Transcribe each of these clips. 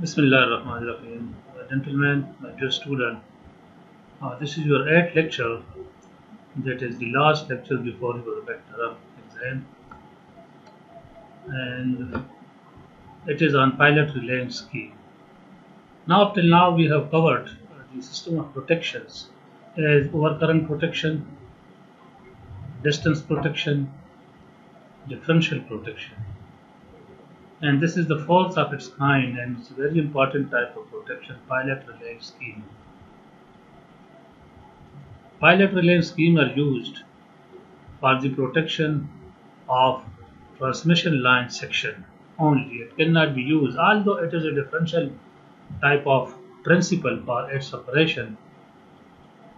Bismillah ar-Rahman ar-Rahim. Gentlemen, my dear student, this is your 8th lecture, that is the last lecture before your midterm exam, and it is on pilot relaying scheme. Now, up till now, we have covered the system of protections as overcurrent protection, distance protection, differential protection, and this is the fourth of its kind, and it's a very important type of protection, pilot relaying scheme. Pilot relaying scheme are used for the protection of transmission line section only. It cannot be used, although it is a differential type of principle for its operation,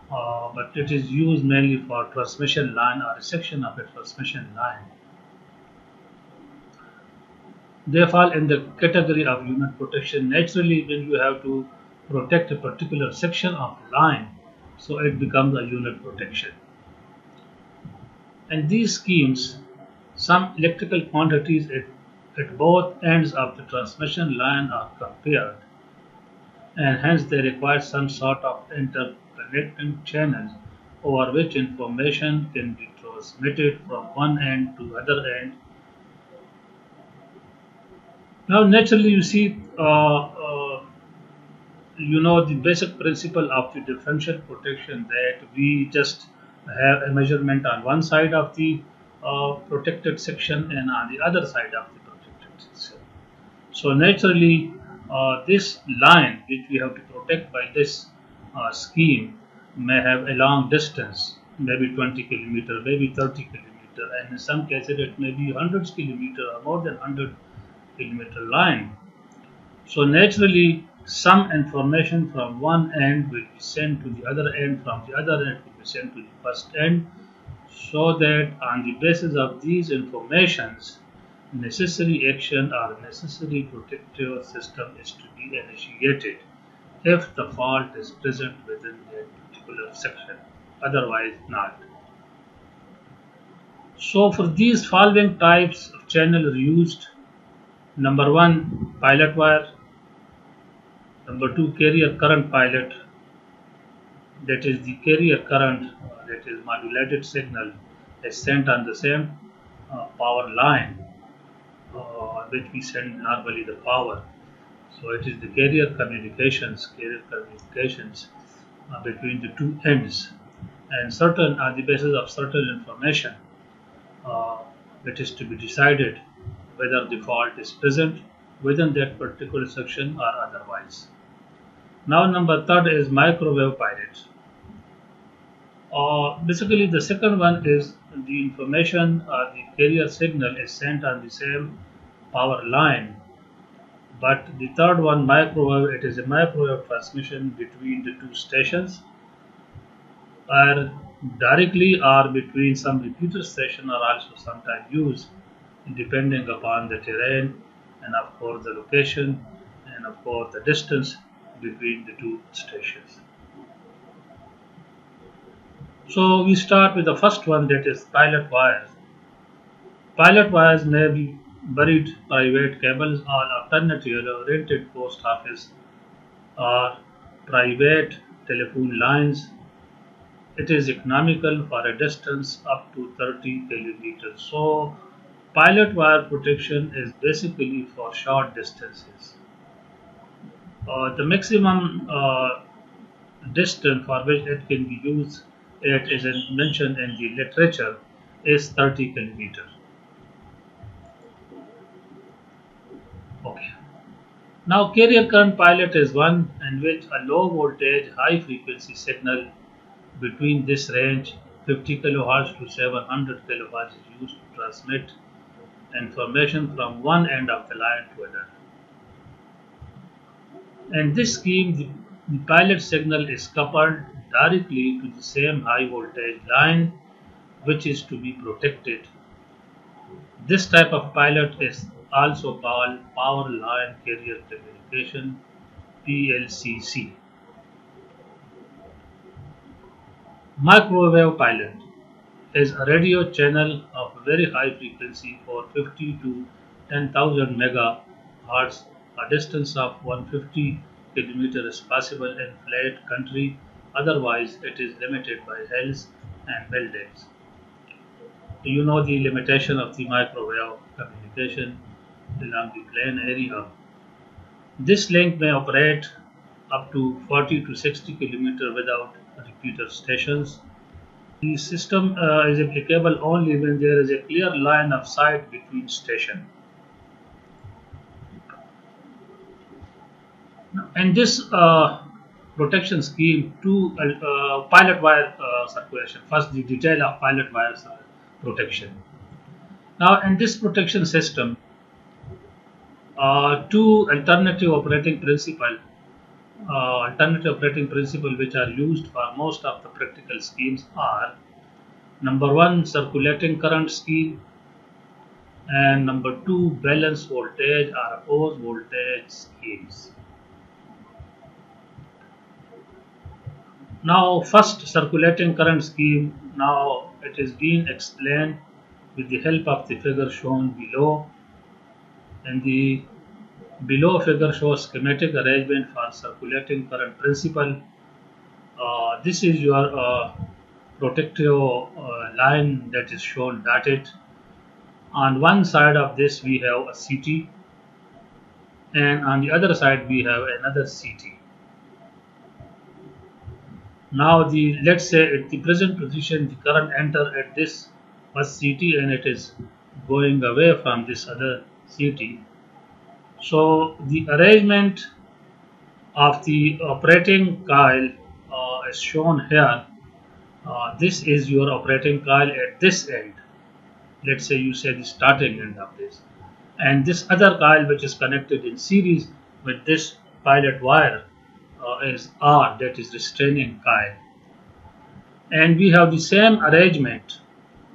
but it is used mainly for transmission line or a section of a transmission line. They fall in the category of unit protection. Naturally, when you have to protect a particular section of line, so it becomes a unit protection. And these schemes, some electrical quantities at both ends of the transmission line are compared, and hence they require some sort of interconnecting channels over which information can be transmitted from one end to other end. Now, naturally, you see, you know the basic principle of the differential protection, that we just have a measurement on one side of the protected section and on the other side of the protected section. So naturally, this line which we have to protect by this scheme may have a long distance, maybe 20 kilometer, maybe 30 kilometer, and in some cases it may be hundreds kilometer or more than 100 kilometer line. So naturally, some information from one end will be sent to the other end, from the other end will be sent to the first end, so that on the basis of these informations, necessary action or necessary protective system is to be initiated if the fault is present within that particular section, otherwise not. So for these following types of channel are used: number one, pilot wire; number two, carrier current pilot, that is the carrier current, that is modulated signal is sent on the same power line which we send normally the power. So it is the carrier communications between the two ends, and certain on the basis of certain information, uh, it is to be decided whether the fault is present within that particular section or otherwise. Now, number third is microwave pilot. Basically, the second one is the information or the carrier signal is sent on the same power line, but the third one, microwave, it is a microwave transmission between the two stations, or directly or between some repeater station, are also sometimes used depending upon the terrain and of course the location and of course the distance between the two stations. So we start with the first one, that is pilot wires. Pilot wires may be buried private cables or alternatively rented post office or private telephone lines. It is economical for a distance up to 30 kilometers. So pilot wire protection is basically for short distances. The maximum distance for which it can be used, it is mentioned in the literature, is 30 kilometers. Okay. Now, carrier current pilot is one in which a low voltage, high frequency signal between this range, 50 kHz to 700 kHz, is used to transmit information from one end of the line to another. In this scheme, the pilot signal is coupled directly to the same high voltage line which is to be protected. This type of pilot is also called power line carrier communication, PLCC. Microwave pilot is a radio channel of very high frequency for 50 to 10,000 megahertz a distance of 150 km is possible in flat country, otherwise it is limited by hills and buildings. You know the limitation of the microwave communication along the plain area. This link may operate up to 40 to 60 km without repeater stations. The system is applicable only when there is a clear line of sight between stations. And this protection scheme to pilot wire circulation. First, the detail of pilot wire protection. Now, in this protection system, two alternative operating principle which are used for most of the practical schemes are: number one, circulating current scheme, and number two, balance voltage or opposed voltage schemes. Now, first, circulating current scheme. Now it is being explained with the help of the figure shown below. And the below figure shows schematic arrangement for circulating current principle. This is your protective line that is shown dotted. On one side of this we have a CT, and on the other side we have another CT. Now, let's say at the present position the current enter at this first CT and it is going away from this other CT. So the arrangement of the operating coil is shown here. This is your operating coil at this end. Let's say you say the starting end of this, and this other coil which is connected in series with this pilot wire is R, that is restraining coil. And we have the same arrangement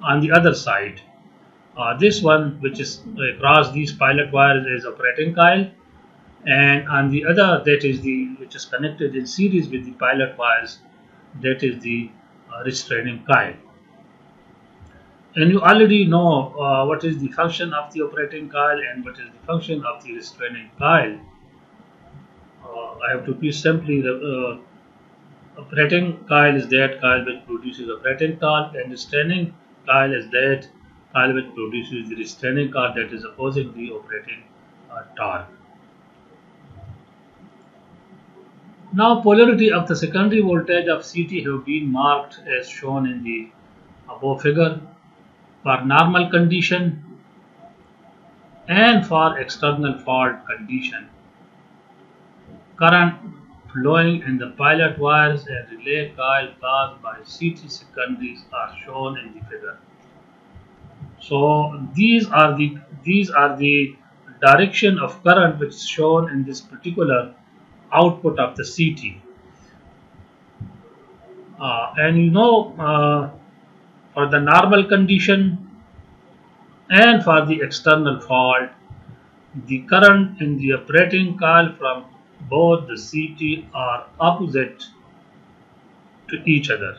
on the other side. This one which is across these pilot wires is operating coil, and on the other, that is the which is connected in series with the pilot wires, that is the restraining coil. And you already know what is the function of the operating coil and what is the function of the restraining coil. I have to repeat simply: the operating coil is that coil which produces operating torque, and restraining coil is that coil which produces the restraining coil that is opposing the operating torque. Now, polarity of the secondary voltage of CT have been marked as shown in the above figure. For normal condition and for external fault condition, current flowing in the pilot wires and relay coil caused by CT secondaries are shown in the figure. So these are the direction of current which is shown in this particular output of the CT. And you know, for the normal condition and for the external fault, the current in the operating coil from both the CT are opposite to each other.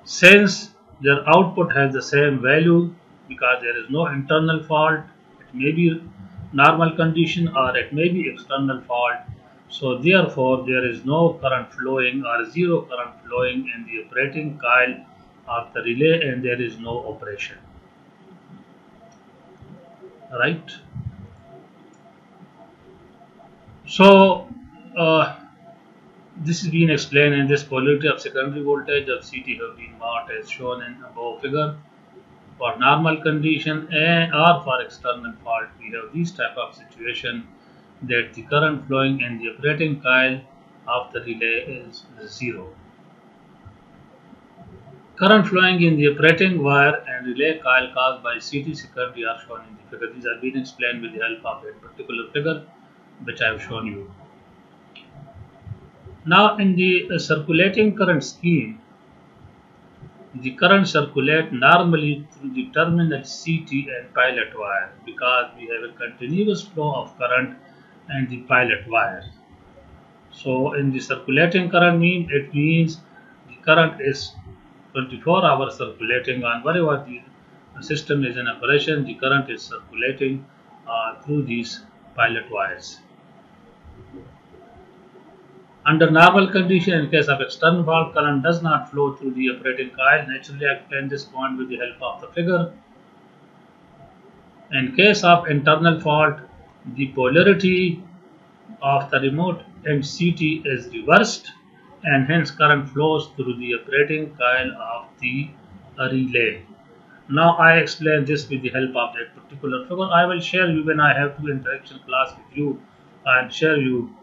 Since their output has the same value, because there is no internal fault, it may be normal condition or it may be external fault. So therefore there is no current flowing or zero current flowing in the operating coil of the relay, and there is no operation. Right? So this is being explained, in this polarity of secondary voltage of CT have been marked as shown in above figure. For normal condition or for external fault, we have this type of situation that the current flowing in the operating coil of the relay is zero. Current flowing in the operating wire and relay coil caused by CT secondary are shown in the figure. These are being explained with the help of that particular figure which I have shown you. Now, in the circulating current scheme, the current circulate normally through the terminal CT and pilot wire, because we have a continuous flow of current and the pilot wire. So in the circulating current it means the current is 24 hours circulating on wherever the system is in operation. The current is circulating through these pilot wires. Under normal condition, in case of external fault, current does not flow through the operating coil. Naturally, I explain this point with the help of the figure. In case of internal fault, the polarity of the remote MCT is reversed, and hence current flows through the operating coil of the relay. Now I explain this with the help of that particular figure. I will share you when I have two interaction class with you and share you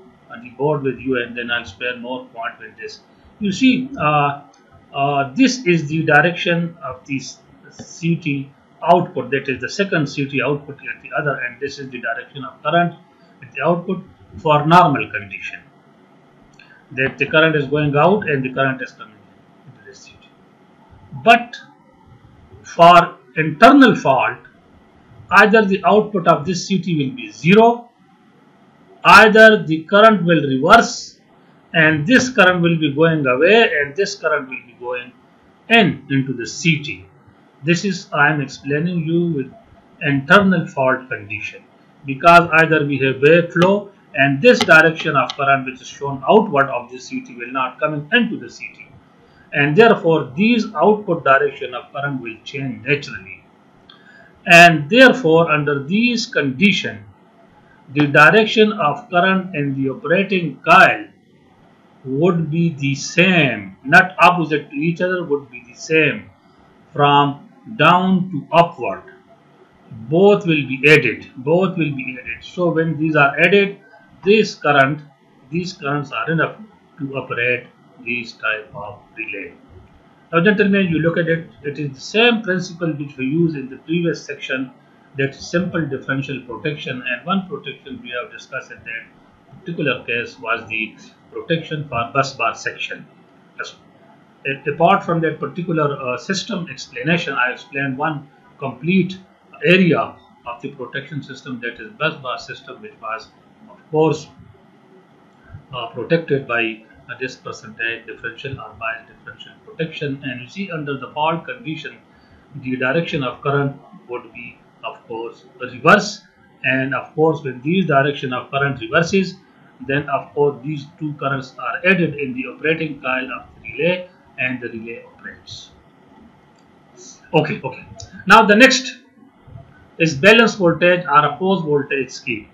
the board with you, and then I'll explain more point with this. You see, this is the direction of this CT output, that is the second CT output at the other end. This is the direction of current at the output for normal condition, that the current is going out and the current is coming into this CT. But for internal fault, either the output of this CT will be 0, either the current will reverse and this current will be going away and this current will be going into the CT. This is I am explaining you with internal fault condition, because either we have wave flow and this direction of current which is shown outward of the CT will not come into the CT, and therefore these output direction of current will change naturally, and therefore under these conditions the direction of current in the operating coil would be the same, not opposite to each other, would be the same from down to upward. Both will be added. So when these are added, these currents are enough to operate these type of relay. Now gentlemen, you look at it, it is the same principle which we used in the previous section, that simple differential protection, and one protection we have discussed in that particular case was the protection for bus bar section. Apart from that particular system explanation, I explained one complete area of the protection system, that is bus bar system, which was of course protected by this percentage differential or bias differential protection. And you see, under the fault condition, the direction of current would be of course reverse, and of course when these direction of current reverses, then of course these two currents are added in the operating coil of the relay and the relay operates. Okay. Now the next is balance voltage or opposed voltage scheme.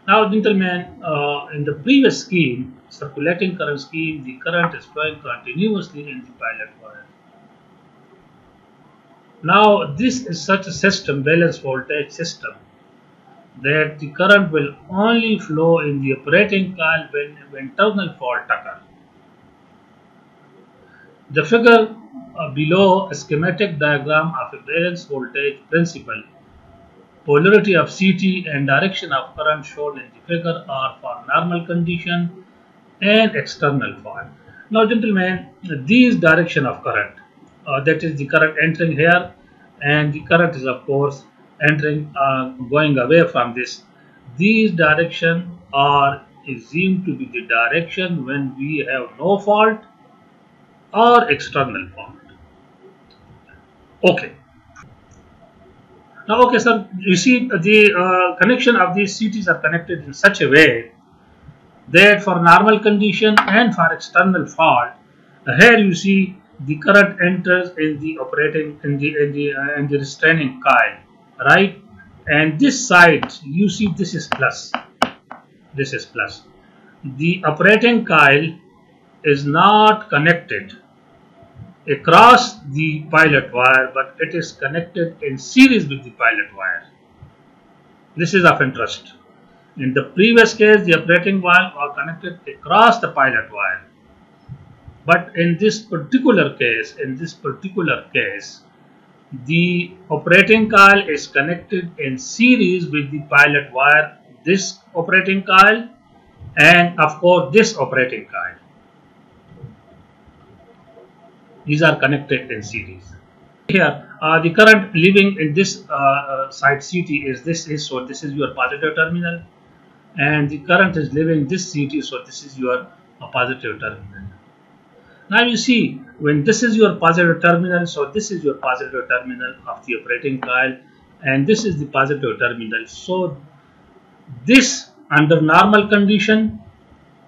Now gentlemen, in the previous scheme, circulating current scheme, the current is flowing continuously in the pilot wire. Now this is such a system, balance voltage system, that the current will only flow in the operating coil when internal fault occurs. The figure below a schematic diagram of a balance voltage principle. Polarity of CT and direction of current shown in the figure are for normal condition and external fault. Now gentlemen, these direction of current, that is the current entering here, and the current is of course entering going away from this. These direction are assumed to be the direction when we have no fault or external fault. Okay. Now, okay, sir, you see the connection of these CTs are connected in such a way that for normal condition and for external fault, here you see the current enters in the operating in the restraining coil, right? And this side, you see, this is plus. This is plus. The operating coil is not connected across the pilot wire, but it is connected in series with the pilot wire. This is of interest. In the previous case, the operating wire was connected across the pilot wire, but in this particular case, the operating coil is connected in series with the pilot wire, this operating coil, and of course this operating coil. These are connected in series. Here, the current leaving in this side CT is so this is your positive terminal, and the current is leaving this CT, so this is your positive terminal. Now you see, when this is your positive terminal, so this is your positive terminal of the operating coil, and this is the positive terminal. So this under normal condition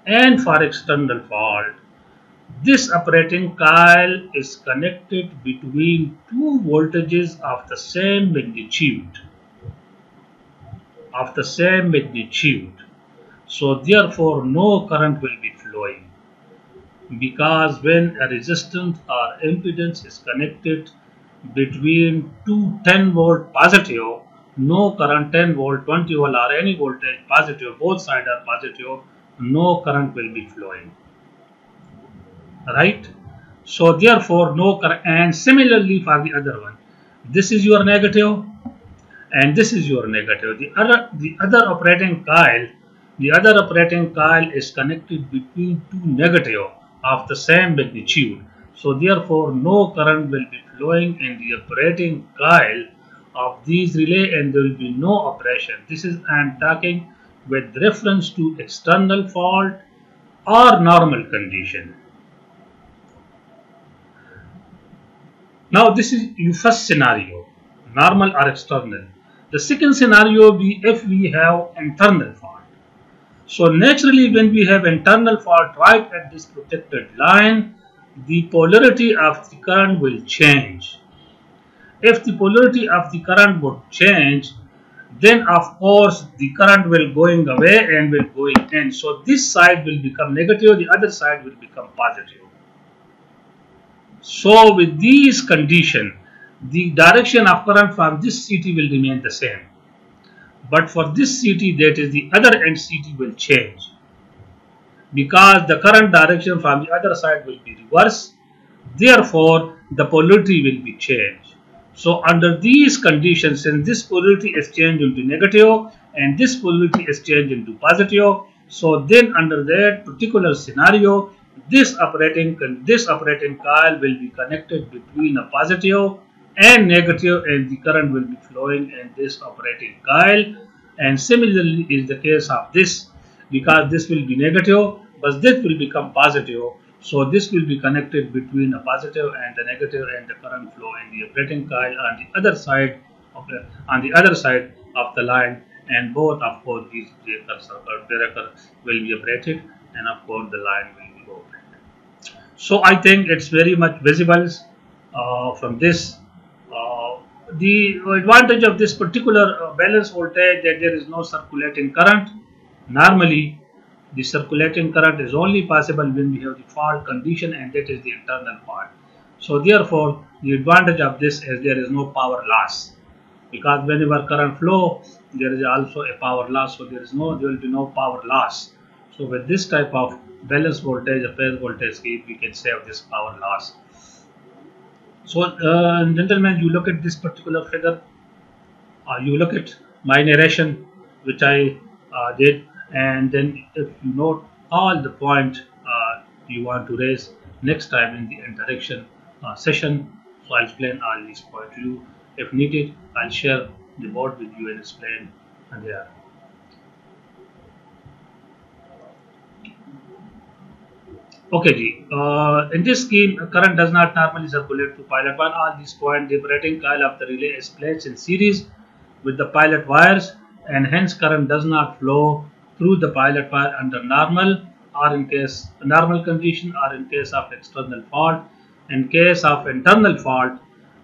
and for external fault. This operating coil is connected between two voltages of the same magnitude. So therefore no current will be flowing, because when a resistance or impedance is connected between two 10 volt positive, no current, 10 volt, 20 volt or any voltage positive, both sides are positive, no current will be flowing, right? So therefore no current. And similarly for the other one, this is your negative and this is your negative. The other operating coil is connected between two negative of the same magnitude. So therefore no current will be flowing in the operating coil of these relay, and there will be no operation. This is, I am talking with reference to external fault or normal condition. Now this is your first scenario, normal or external. The second scenario be if we have internal fault. So naturally when we have internal fault right at this protected line, the polarity of the current will change. If the polarity of the current would change, then of course the current will going away and will going in. So this side will become negative, the other side will become positive. So with these conditions, the direction of current from this CT will remain the same. But for this CT, that is the other end CT, will change, because the current direction from the other side will be reversed. Therefore, the polarity will be changed. So under these conditions, since this polarity is changed into negative and this polarity is changed into positive, so then under that particular scenario, this operating coil will be connected between a positive and negative, and the current will be flowing in this operating coil. And similarly is the case of this, because this will be negative but this will become positive. So this will be connected between a positive and the negative, and the current flow in the operating coil on the other side of the line, and both of course these breaker will be operated, and of course the line will be opened. So I think it's very much visible from this. The advantage of this particular balance voltage, that there is no circulating current. Normally the circulating current is only possible when we have the fault condition, and that is the internal fault. So therefore the advantage of this is there is no power loss, because whenever current flow there is also a power loss, so there will be no power loss. So with this type of balance voltage, a phase voltage scheme, we can save this power loss. So gentlemen, you look at this particular figure, you look at my narration which I did, and then if you note all the point you want to raise next time in the interaction session, so I'll explain all these points to you. If needed, I'll share the board with you and explain there. Okay, Ji. In this scheme, current does not normally circulate through pilot wire. All these points, the operating coil of the relay is placed in series with the pilot wires, and hence current does not flow through the pilot wire under normal condition, or in case of external fault. In case of internal fault,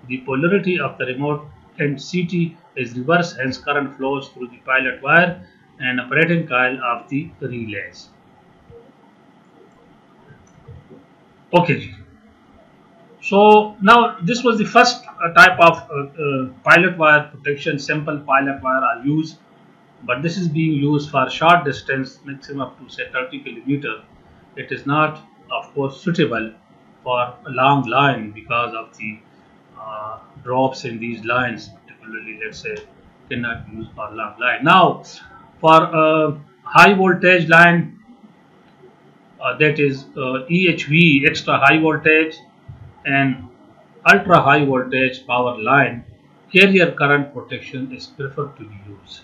the polarity of the remote end CT is reversed, hence current flows through the pilot wire and operating coil of the relays. Okay, so now this was the first type of pilot wire protection. Simple pilot wire are used, but this is being used for short distance, maximum up to say 30 kilometer. It is not, of course, suitable for a long line because of the drops in these lines, particularly let's say cannot be used for long line. Now for a high voltage line, that is EHV, extra high voltage, and ultra high voltage power line, carrier current protection is preferred to be used.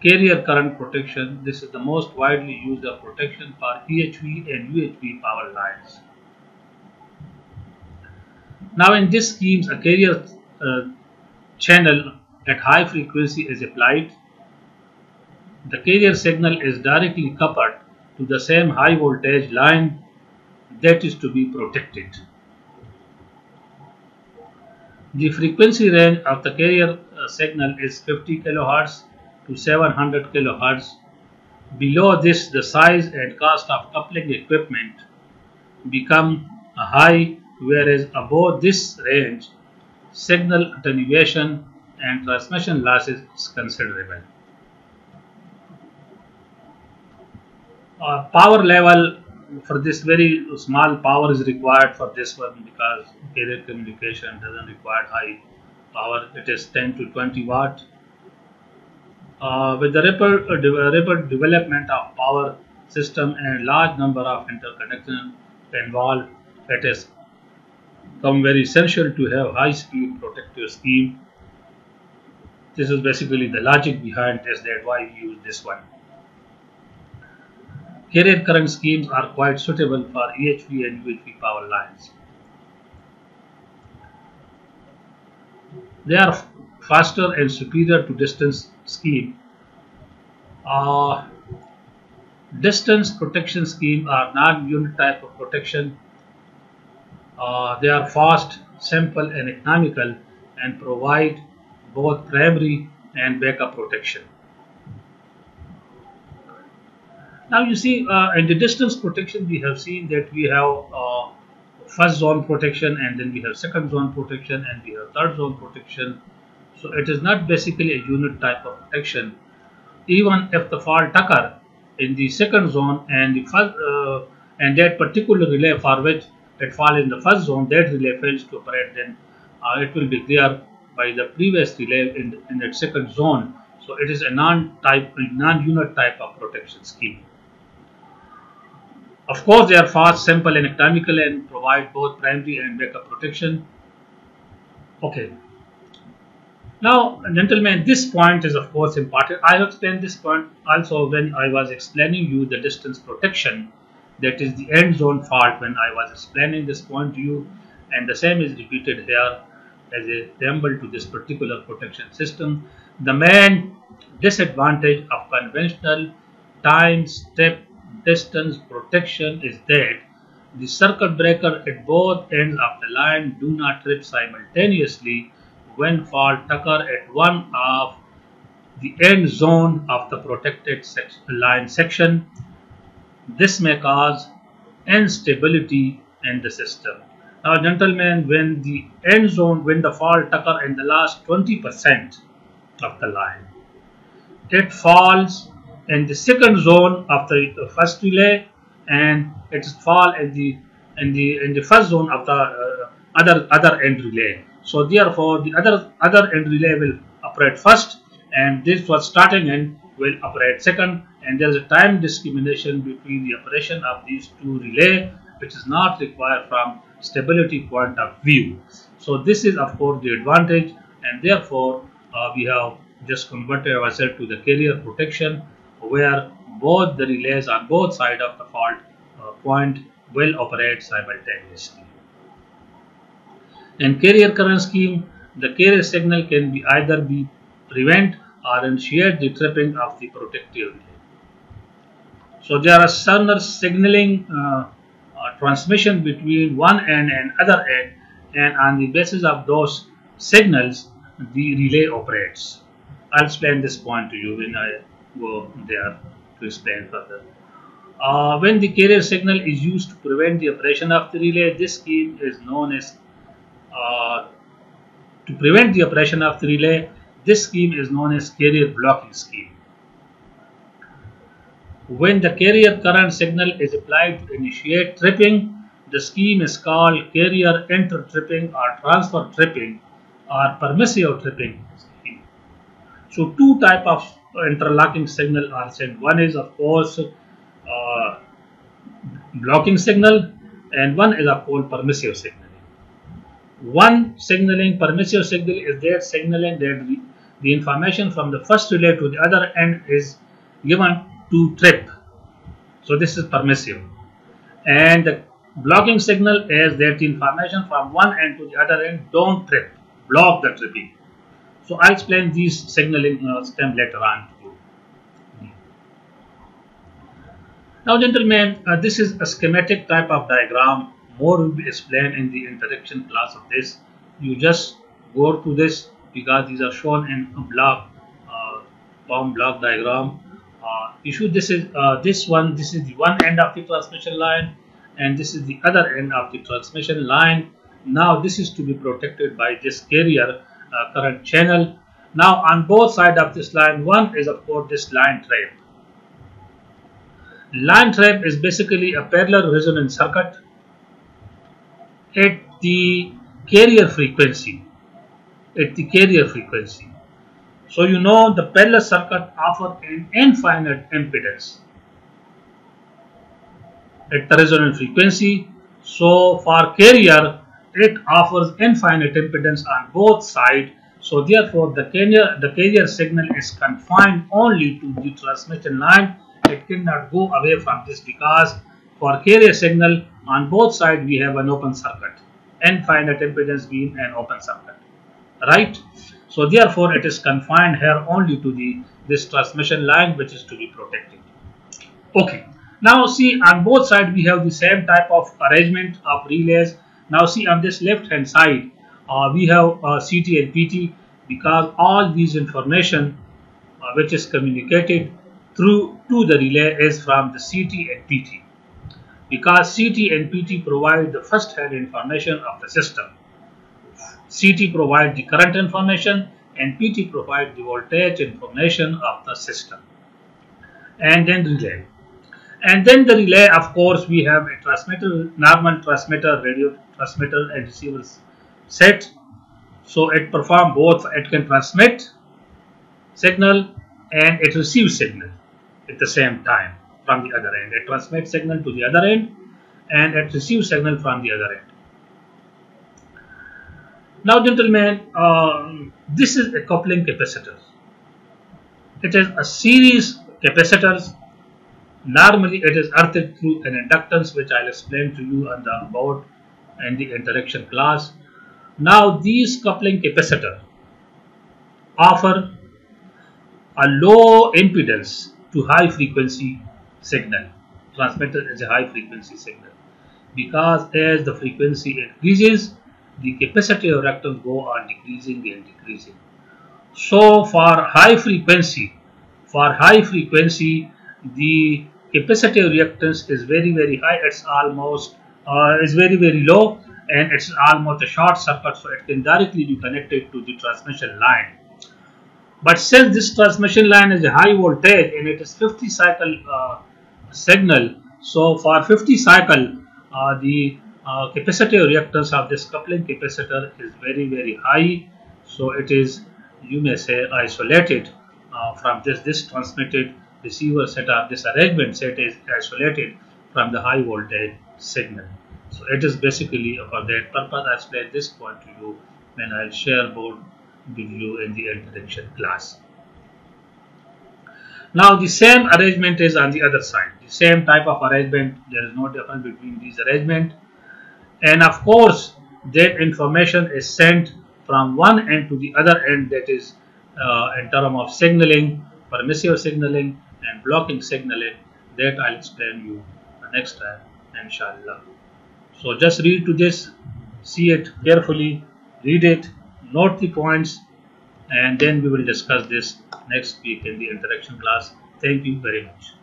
Carrier current protection, this is the most widely used of protection for EHV and UHV power lines. Now in this schemes, a carrier channel at high frequency is applied, the carrier signal is directly coupled to the same high voltage line that is to be protected. The frequency range of the carrier signal is 50 kHz to 700 kHz. Below this, the size and cost of coupling equipment become high, whereas above this range, signal attenuation and transmission losses is considerable. Power level for this, very small power is required for this one because carrier communication doesn't require high power. It is 10 to 20 watt. With the rapid development of power system and large number of interconnections involved, it has become very essential to have high speed protective scheme. This is basically the logic behind this, that why we use this one. Carrier current schemes are quite suitable for EHV and UHV power lines. They are faster and superior to distance scheme. Distance protection scheme are non-unit type of protection. They are fast, simple and economical and provide both primary and backup protection. Now you see, in the distance protection, we have seen that we have first zone protection, and then we have second zone protection, and we have third zone protection. So it is not basically a unit type of protection. Even if the fault occur in the second zone and the first, and that particular relay for which it fall in the first zone, that relay fails to operate, then it will be cleared by the previous relay in that second zone. So it is a non-unit type of protection scheme. Of course, they are fast, simple and economical and provide both primary and backup protection. Okay. Now, gentlemen, this point is of course important. I have explained this point also when I was explaining you the distance protection, that is the end zone fault, when I was explaining this point to you, and the same is repeated here as a preamble to this particular protection system. The main disadvantage of conventional time step distance protection is that the circuit breaker at both ends of the line do not trip simultaneously when fault occur at one of the end zone of the protected line section. This may cause instability in the system. Now, gentlemen, when the end zone, when the fault occur in the last 20% of the line, it falls in the second zone of the first relay, and it fall in the first zone of the other end relay. So therefore, the other end relay will operate first, and this was starting end will operate second, and there is a time discrimination between the operation of these two relay, which is not required from stability point of view. So this is of course the advantage, and therefore we have just converted ourselves to the carrier protection, where both the relays on both sides of the fault point will operate simultaneously. In carrier current scheme, the carrier signal can be either prevent or initiate the tripping of the protective relay. So there are certain signaling transmission between one end and other end, and on the basis of those signals, the relay operates. I'll explain this point to you when I go there to explain further. When the carrier signal is used to prevent the operation of the relay, this scheme is known as to prevent the operation of the relay. This scheme is known as carrier blocking scheme. When the carrier current signal is applied to initiate tripping, the scheme is called carrier inter-tripping or transfer tripping or permissive tripping scheme. So two type of interlocking signal are sent. One is of course blocking signal, and one is of course permissive signaling. One signaling, permissive signal, is that signaling that the information from the first relay to the other end is given to trip. So this is permissive. And the blocking signal is that the information from one end to the other end don't trip, block the tripping. So I explain these signaling system later on to you. Now, gentlemen, this is a schematic type of diagram. More will be explained in the interaction class of this. You just go through this because these are shown in a block, bound block diagram. Issue this is this one. This is the one end of the transmission line, and this is the other end of the transmission line. Now, this is to be protected by this carrier current channel. Now, on both sides of this line, one is of course this line trap. Line trap is basically a parallel resonance circuit at the carrier frequency. So you know the parallel circuit offers an infinite impedance at the resonant frequency. So for carrier, it offers infinite impedance on both sides. So therefore, the carrier signal is confined only to the transmission line. It cannot go away from this because for carrier signal on both sides we have an open circuit. Infinite impedance being an open circuit, right? So therefore, it is confined here only to this transmission line, which is to be protected. Okay. Now see, on both sides we have the same type of arrangement of relays. Now see, on this left hand side we have CT and PT, because all these information which is communicated through to the relay is from the CT and PT, because CT and PT provide the first hand information of the system. CT provides the current information and PT provides the voltage information of the system, and then relay. And then the relay, of course, we have a transmitter, normal transmitter, radio transmitter, and receiver set. So it performs both. It can transmit signal and it receives signal at the same time from the other end. It transmits signal to the other end and it receives signal from the other end. Now, gentlemen, this is a coupling capacitor. It is a series capacitors. Normally, it is earthed through an inductance, which I'll explain to you on the board and the interaction class. Now, these coupling capacitors offer a low impedance to high frequency signal. Transmitter is a high frequency signal, because as the frequency increases, the capacitive reactance go on decreasing and decreasing. So, for high frequency, the capacitive reactance is very high. It's almost is very low, and it's almost a short circuit, so it can directly be connected to the transmission line. But since this transmission line is a high voltage and it is 50 cycle signal, so for 50 cycle the capacitive reactance of this coupling capacitor is very high. So it is, you may say, isolated from this transmitted receiver set of this arrangement set is isolated from the high voltage signal. So it is basically for that purpose I explained this point to you when I share board with you in the interaction class. Now the same arrangement is on the other side. The same type of arrangement. There is no difference between these arrangement. And of course, that information is sent from one end to the other end, that is in terms of signaling, permissive signaling and blocking signaling. That I'll explain you next time, inshallah. So just read to this, see it carefully, read it, note the points, and then we will discuss this next week in the interaction class. Thank you very much.